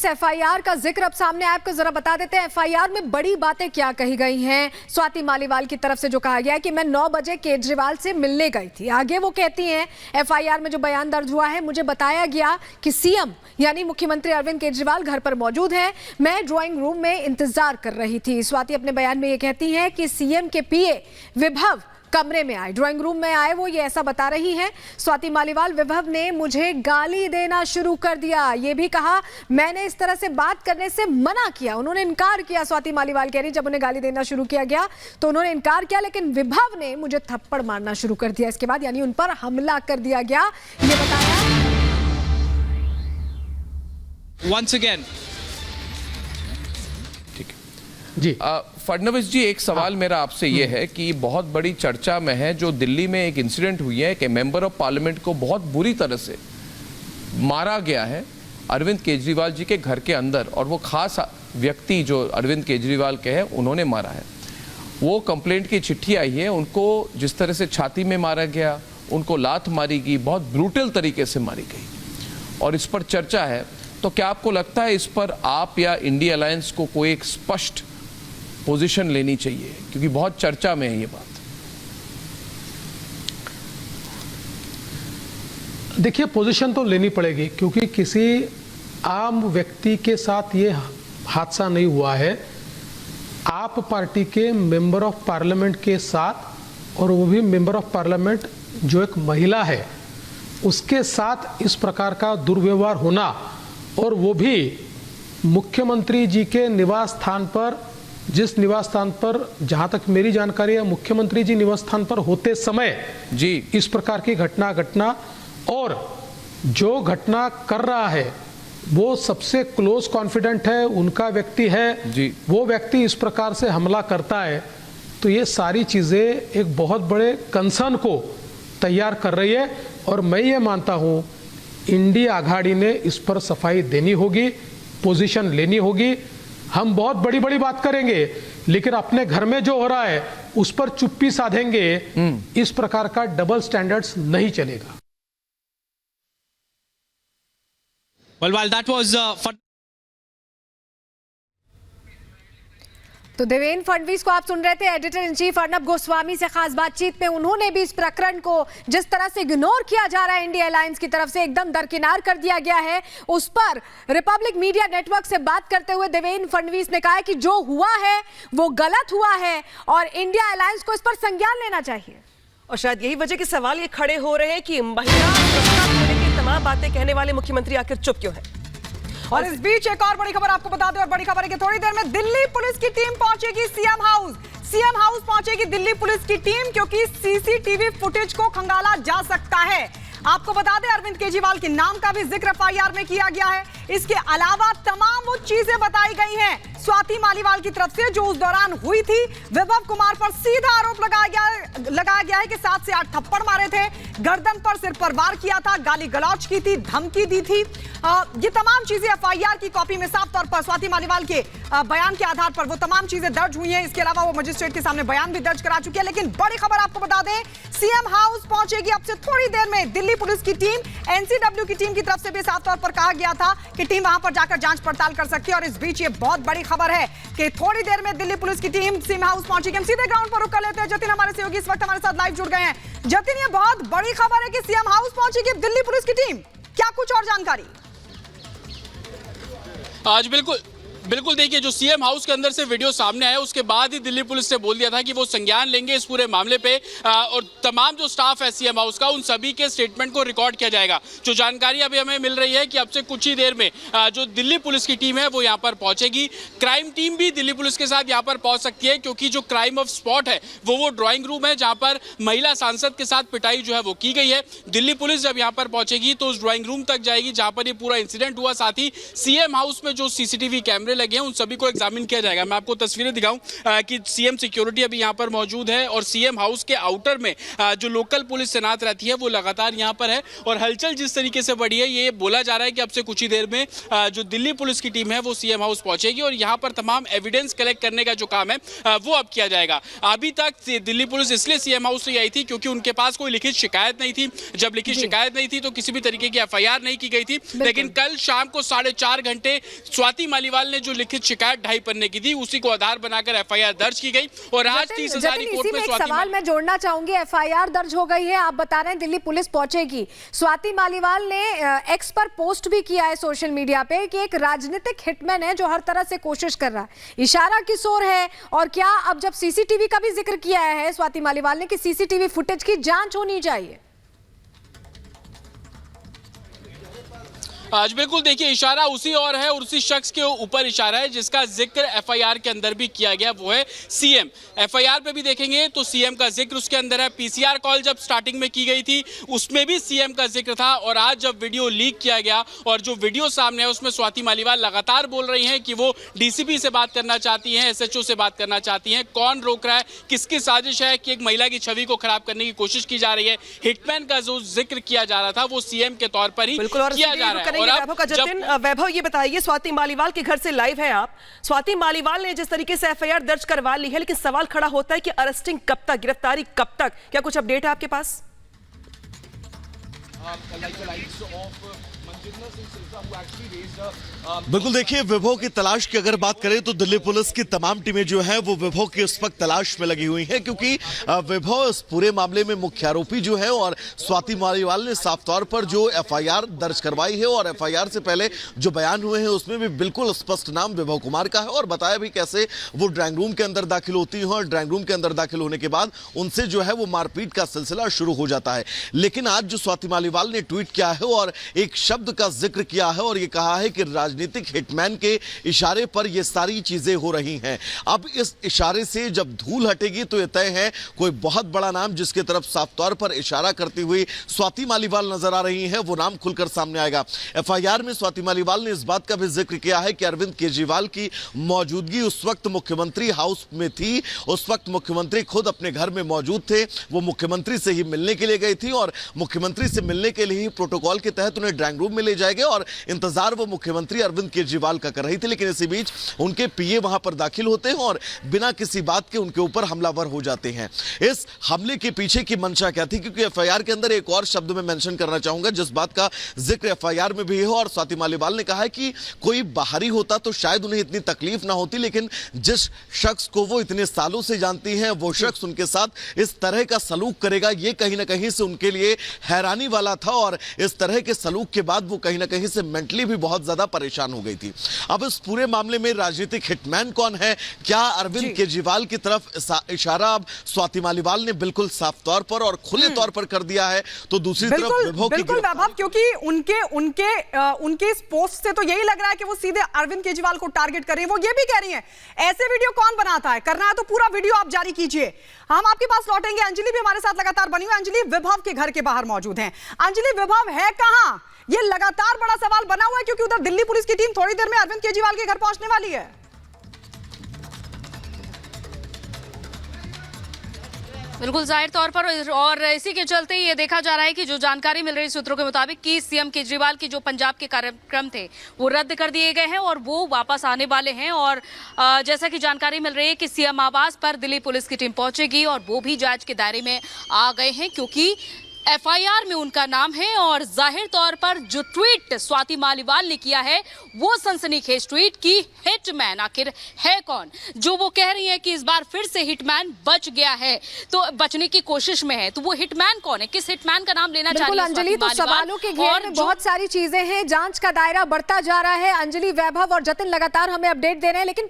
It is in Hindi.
जिस एफआईआर का जिक्र अब सामने आया, आपको जरा बता देते हैं एफआईआर में बड़ी बातें क्या कही गई हैं। स्वाति मालीवाल की तरफ से जो कहा गया है कि मैं 9 बजे केजरीवाल से मिलने गई थी। आगे वो कहती हैं एफआईआर में जो बयान दर्ज हुआ है, मुझे बताया गया कि सीएम यानी मुख्यमंत्री अरविंद केजरीवाल घर पर मौजूद हैं, मैं ड्राइंग रूम में इंतजार कर रही थी। स्वाति अपने बयान में ये कहती हैं कि सीएम के पीए विभव कमरे में आए, ड्राइंग रूम में आए, वो ये ऐसा बता रही हैं। स्वाति मालीवाल, विभव ने मुझे गाली देना शुरू कर दिया, ये भी कहा मैंने इस तरह से बात करने से मना किया, उन्होंने इनकार किया। स्वाति मालीवाल कह रही जब उन्हें गाली देना शुरू किया गया तो उन्होंने इनकार किया, लेकिन विभव ने मुझे थप्पड़ मारना शुरू कर दिया। इसके बाद यानी उन पर हमला कर दिया गया, ये बताया। Once again. जी फडणवीस जी, एक सवाल मेरा आपसे ये है कि बहुत बड़ी चर्चा में है जो दिल्ली में एक इंसिडेंट हुई है कि मेंबर ऑफ पार्लियामेंट को बहुत बुरी तरह से मारा गया है अरविंद केजरीवाल जी के घर के अंदर, और वो खास व्यक्ति जो अरविंद केजरीवाल के हैं उन्होंने मारा है। वो कंप्लेंट की चिट्ठी आई है, उनको जिस तरह से छाती में मारा गया, उनको लात मारी गई, बहुत ब्रूटल तरीके से मारी गई, और इस पर चर्चा है। तो क्या आपको लगता है इस पर आप या इंडिया अलायंस को कोई एक स्पष्ट पोजीशन लेनी चाहिए, क्योंकि बहुत चर्चा में है ये बात? देखिए, पोजीशन तो लेनी पड़ेगी, क्योंकि किसी आम व्यक्ति के साथ ये हादसा नहीं हुआ है। आप पार्टी के मेंबर ऑफ पार्लियामेंट के साथ, और वो भी मेंबर ऑफ पार्लियामेंट जो एक महिला है, उसके साथ इस प्रकार का दुर्व्यवहार होना, और वो भी मुख्यमंत्री जी के निवास स्थान पर, जिस निवास स्थान पर जहां तक मेरी जानकारी है मुख्यमंत्री जी निवास स्थान पर होते समय जी इस प्रकार की घटना, और जो घटना कर रहा है वो सबसे क्लोज कॉन्फिडेंट है, उनका व्यक्ति है जी, वो व्यक्ति इस प्रकार से हमला करता है, तो ये सारी चीजें एक बहुत बड़े कंसर्न को तैयार कर रही है। और मैं ये मानता हूं इंडिया आघाड़ी ने इस पर सफाई देनी होगी, पोजीशन लेनी होगी। हम बहुत बड़ी बड़ी बात करेंगे, लेकिन अपने घर में जो हो रहा है उस पर चुप्पी साधेंगे, इस प्रकार का डबल स्टैंडर्ड्स नहीं चलेगा। Well, while that was तो देवेंद्र फडणवीस को आप सुन रहे थे, editor in chief Arnab Goswami से खास बातचीत में उन्होंने भी इस प्रकरण को जिस तरह से इग्नोर किया जा रहा है इंडिया अलायंस की तरफ से, एकदम दरकिनार कर दिया गया है, उस पर रिपब्लिक मीडिया नेटवर्क से बात करते हुए देवेंद्र फडणवीस ने कहा है कि जो हुआ है वो गलत हुआ है और इंडिया अलायंस को इस पर संज्ञान लेना चाहिए। और शायद यही वजह के सवाल ये खड़े हो रहे हैं कि महिला सुरक्षा को लेकर तमाम बातें कहने वाले मुख्यमंत्री आखिर चुप क्यों है। और इस बीच एक और बड़ी खबर आपको बता दें, और बड़ी खबर है कि थोड़ी देर में दिल्ली पुलिस की टीम पहुंचेगी सीएम हाउस पहुंचेगी दिल्ली पुलिस की टीम, क्योंकि सीसीटीवी फुटेज को खंगाला जा सकता है। आपको बता दें अरविंद केजरीवाल के नाम का भी जिक्र एफआईआर में किया गया है। इसके अलावा तमाम वो चीजें बताई गई हैं स्वाति मालीवाल की तरफ से जो उस दौरान हुई थी। विभव कुमार पर सीधा आरोप लगाया गया है कि 7 से 8 थप्पड़ मारे थे, गर्दन पर, सिर पर वार किया था, गाली गलौज की थी, धमकी दी थी। ये तमाम चीजें एफआईआर की कॉपी में साफ तौर पर स्वाति मालीवाल के बयान के आधार पर वो तमाम चीजें दर्ज हुई हैं। इसके अलावा वो मजिस्ट्रेट के सामने बयान भी दर्ज करा चुकी है। लेकिन बड़ी खबर आपको बता दें, सीएम हाउस पहुंचेगी अब से थोड़ी देर में दिल्ली पुलिस की टीम। एनसीडब्ल्यू की टीम की तरफ से भी साफ तौर पर कहा गया था कि टीम वहां पर जाकर जांच पड़ताल कर सकती है। और इस बीच ये बहुत बड़ी खबर है कि थोड़ी देर में दिल्ली पुलिस की टीम सीएम हाउस पहुंचेगी। हम सीधे ग्राउंड पर रुक कर लेते हैं। जतिन हमारे सहयोगी इस वक्त हमारे साथ लाइव जुड़ गए हैं। जतिन, ये बहुत बड़ी खबर है कि सीएम हाउस पहुंचेगी दिल्ली पुलिस की टीम, क्या कुछ और जानकारी? आज बिल्कुल देखिए, जो सीएम हाउस के अंदर से वीडियो सामने आया उसके बाद ही दिल्ली पुलिस ने बोल दिया था कि वो संज्ञान लेंगे इस पूरे मामले पे, और तमाम जो स्टाफ है सीएम हाउस का उन सभी के स्टेटमेंट को रिकॉर्ड किया जाएगा। जो जानकारी अभी हमें मिल रही है कि अब से कुछ ही देर में जो दिल्ली पुलिस की टीम है वो यहाँ पर पहुंचेगी। क्राइम टीम भी दिल्ली पुलिस के साथ यहाँ पर पहुंच सकती है, क्योंकि जो क्राइम ऑफ स्पॉट है वो ड्राइंग रूम है जहाँ पर महिला सांसद के साथ पिटाई जो है वो की गई है। दिल्ली पुलिस जब यहाँ पर पहुंचेगी तो उस ड्राइंग रूम तक जाएगी जहाँ पर ये पूरा इंसिडेंट हुआ। साथ ही सीएम हाउस में जो सीसीटीवी कैमरे कैमरे लगे हैं उन सभी को एग्जामिन किया जाएगा। मैं आपको तस्वीरें दिखाऊं कि सीएम सिक्योरिटी अभी यहाँ पर मौजूद है और सीएम हाउस के आउटर में जो लोकल पुलिस तैनात रहती है वो लगातार यहाँ पर है और हलचल जिस तरीके से बढ़ी है ये बोला जा रहा है कि अब से कुछ ही देर में जो दिल्ली पुलिस की टीम है वो सीएम हाउस पहुंचेगी और यहाँ पर तमाम एविडेंस कलेक्ट करने का जो काम है वो अब किया जाएगा। अभी तक दिल्ली पुलिस इसलिए सीएम हाउस नहीं आई थी क्योंकि उनके पास कोई लिखित शिकायत नहीं थी। जब लिखित शिकायत नहीं थी तो किसी भी तरीके की एफआईआर नहीं की गई थी, लेकिन कल शाम को 4.5 घंटे स्वाति मालीवाल ने जो लिखित शिकायत 2.5 पन्ने की थी उसी को आधार बनाकर एफआईआर दर्ज की गई और आज 30,000 कोर्ट में सवाल मैं जोड़ना चाहूंगी। एफआईआर दर्ज हो गई है, आप बता रहे हैं दिल्ली पुलिस पहुंचेगी। स्वाति मालीवाल ने एक्स पर पोस्ट भी किया है सोशल मीडिया पे कि एक राजनीतिक हिटमैन है जो हर तरह से कोशिश कर रहा है। इशारा किस ओर है और क्या अब जब सीसीटीवी का भी जिक्र किया है स्वाति मालीवाल ने कि सीसीटीवी फुटेज की जांच होनी चाहिए? आज बिल्कुल देखिए इशारा उसी और है और उसी शख्स के ऊपर इशारा है जिसका जिक्र एफआईआर के अंदर भी किया गया, वो है सीएम। एफआईआर पे भी देखेंगे तो सीएम का जिक्र उसके अंदर है। पीसीआर कॉल जब स्टार्टिंग में की गई थी उसमें भी सीएम का जिक्र था और आज जब वीडियो लीक किया गया और जो वीडियो सामने है उसमें स्वाति मालीवाल लगातार बोल रही हैं कि वो डीसीपी से बात करना चाहती हैं, एसएचओ से बात करना चाहती हैं। कौन रोक रहा है, किसकी साजिश है कि एक महिला की छवि को खराब करने की कोशिश की जा रही है। हिटमैन का जो जिक्र किया जा रहा था वो सीएम के तौर पर ही किया जा रहा है। वैभव का जतिन, वैभव ये बताइए, स्वाति मालीवाल के घर से लाइव है आप। स्वाति मालीवाल ने जिस तरीके से एफआईआर दर्ज करवा ली है, लेकिन सवाल खड़ा होता है कि अरेस्टिंग कब तक, गिरफ्तारी कब तक? क्या कुछ अपडेट है आपके पास? बिल्कुल देखिए, विभो की तलाश की अगर बात करें तो दिल्ली पुलिस की तमाम टीमें जो हैं वो विभो की उस वक्त तलाश में लगी हुई हैं क्योंकि विभो इस पूरे मामले में मुख्य आरोपी जो है और स्वाति मालीवाल ने साफ तौर पर जो एफआईआर दर्ज करवाई है और एफआईआर से पहले जो बयान हुए हैं उसमें भी बिल्कुल स्पष्ट नाम विभो कुमार का है और बताया भी कैसे वो ड्राइंग रूम के अंदर दाखिल होती हैं और ड्राइंग रूम के अंदर दाखिल होने के बाद उनसे जो है वो मारपीट का सिलसिला शुरू हो जाता है। लेकिन आज जो स्वाति मालीवाल ने ट्वीट किया है और एक शब्द का जिक्र किया है और ये कहा है कि राजनीतिक हिटमैन के इशारे पर ये सारी चीजें हो रही हैं। अब इस इशारे से जब धूल हटेगी तो ये तय है कोई बहुत बड़ा नाम जिसकी तरफ साफ तौर पर इशारा करती हुई स्वाति मालीवाल नजर आ रही है वो नाम खुलकर सामने आएगा। एफआईआर में स्वाति मालीवाल ने इस बात का भी जिक्र किया है कि अरविंद केजरीवाल की मौजूदगी उस वक्त मुख्यमंत्री हाउस में थी। उस वक्त मुख्यमंत्री खुद अपने घर में मौजूद थे, वो मुख्यमंत्री से ही मिलने के लिए गई थी और मुख्यमंत्री से मिलने के लिए ही प्रोटोकॉल के तहत उन्हें ड्राइंग रूम में ले जाए गए और इंतजार वो मुख्यमंत्री अरविंद केजरीवाल का कर रही थी। लेकिन इसी बीच उनके पीए वहां पर दाखिल होते हैं और बिना किसी बात के उनके ऊपर हमलावर हो जाते हैं। इस हमले के पीछे की मंशा क्या थी, क्योंकि एफआईआर के अंदर एक और शब्द में मेंशन करना चाहूंगा जिस बात का जिक्र एफआईआर में भी है और स्वाति मालीवाल ने कहा है कि कोई बाहरी होता तो शायद उन्हें इतनी तकलीफ ना होती, लेकिन जिस शख्स को वो इतने सालों से जानती हैं वो शख्स उनके साथ इस तरह का सलूक करेगा ये कहीं ना कहीं से उनके लिए हैरानी वाला था और इस तरह के सलूक के बाद वो कहीं ना कहीं से मेंटली भी बहुत ज्यादा परेशान हो गई थी। अब इस पूरे मामले में राजनीतिक हिटमैन कौन है, क्या अरविंद केजरीवाल की तरफ इशारा अब स्वाति मालीवाल ने बिल्कुल साफ तौर पर और खुले तौर पर कर दिया है तो दूसरी तरफ विभो की बिल्कुल वैभव, क्योंकि उनके इस पोस्ट से तो यही लग रहा है कि वो सीधे अरविंद केजरीवाल को टारगेट कर रही है। वो ये भी कह रही है ऐसे वीडियो कौन बनाता है, करना है तो पूरा वीडियो आप जारी कीजिए। हम आपके पास लौटेंगे। अंजलि भी हमारे साथ लगातार बनी हुई। अंजलि, विभव के घर के बाहर मौजूद हैं। अंजलि, विभव है कहां? ये लगातार बड़ा सवाल बना हुआ है क्योंकि उधर दिल्ली पुलिस की टीम थोड़ी देर में अरविंद केजरीवाल के घर पहुंचने वाली है। बिल्कुल जाहिर तौर पर और इसी के चलते ये देखा जा रहा है कि जो जानकारी मिल रही सूत्रों के मुताबिक कि सीएम केजरीवाल की जो पंजाब के कार्यक्रम थे वो रद्द कर दिए गए हैं और वो वापस आने वाले हैं और जैसा कि जानकारी मिल रही है कि सीएम आवास पर दिल्ली पुलिस की टीम पहुंचेगी और वो भी जांच के दायरे में आ गए हैं क्योंकि एफआईआर में उनका नाम है और जाहिर तौर पर जो ट्वीट स्वाति मालीवाल ने किया है वो सनसनीखेज ट्वीट की हिटमैन आखिर है कौन, जो वो कह रही है कि इस बार फिर से हिटमैन बच गया है तो बचने की कोशिश में है, तो वो हिटमैन कौन है, किस हिटमैन का नाम लेना चाहिए? अंजलि, तो सवालों के घेरे में बहुत सारी चीजें हैं, जांच का दायरा बढ़ता जा रहा है। अंजलि, वैभव और जतिन लगातार हमें अपडेट दे रहे हैं लेकिन